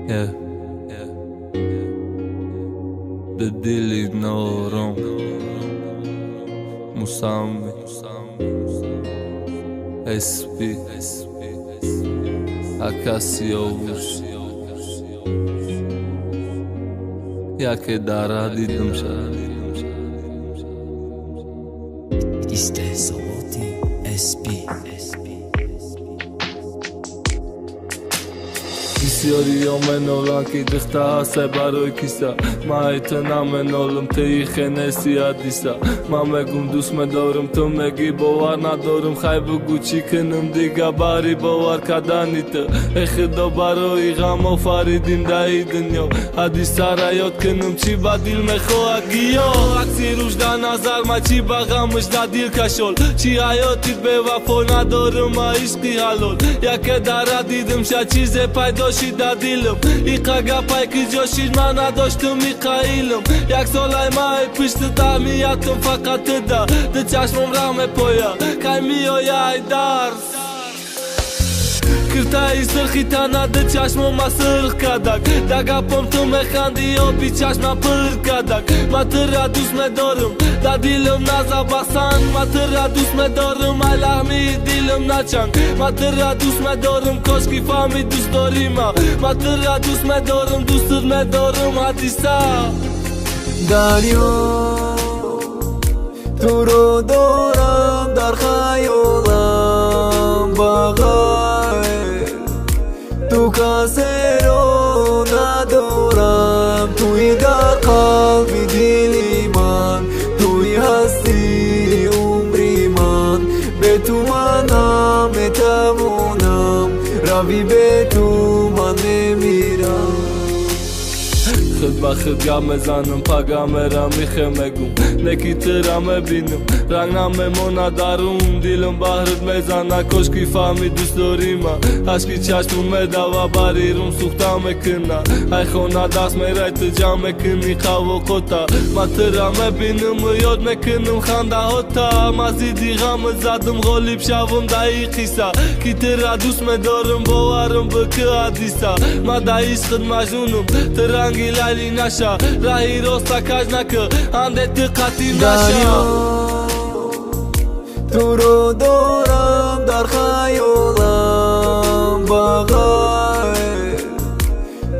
Yeah. به دلی نارم مسامی اسپی اکاسیوش یکی داره دیدم شد استحصالاتی اسپی بسیاری منولان که دخته هسته برای کیسا ما ایتنا منولم تی خنسی حدیثا ما مگم دوست مدارم تو مگی باور ندارم خی بگو چی کنم دیگه باری باور کردنی تو ای خدا برای غم آفریدین دهی دنیا حدیثا را یاد کنم چی با دیل میخواه گیا عکسی روش در نظر ما چی با غمش در دیل کشول چی حیاتیت به وفا ندارم ما عشقی حلال یکی داره دیدم شد چیز پیدا شید در دیلم ایقا گپای که جاشید من نداشتم ایقایلم یک سالای مای پشت تعمیتم فقط ده چشمم رحم پایا که میای درس کرتای سرخی تنه ده چشمم سرخ کدک ده گپم تو میخندی یا بی چشمم پر کدک من تر دوست میدارم ده دیلم نزا بسن من تر دوست میدارم ای لحمی دیلم نچنگ من تر دوست میدارم کاش کی فهمی دوست داری من تر دوست میدارم دوستت میدارم حدیثا دریا تو رو دارم در خیالم بغیر تو کسی رو ندارم توی در قلبی دلی من توی هستی عمری من به تو من نمیتوانم روی به تو من نمیرم خود با خود گم میزنم پگم را میخه مگم نکی ترم بینم رنگ نمیمونه درون دیلم بهرت میزنه کاش کی فهمی دوست داری من عشقی چشمون میده و بریرم سوخته میکنه ای خونه دست میره تو جمع میکنی قو قطع من ترم بینم و یاد میکنم خنده هاتا مزیدی غم زدم غالب شوم دهی قیسه کی تر دوست میدارم باورم بکه حدیثه من ده عشقت مجنونم ترنگی لیلی نشه راهی راستا کج نکه انده دقتی نشه تو رو دارم در خیالم بغیر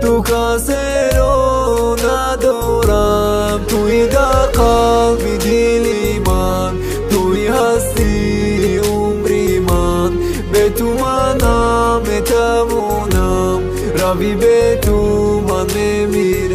تو کسی رو ندارم توی در قلبی دلی من توی هستی عمری من به تو من نمیتوانم روی به تو من نمیرم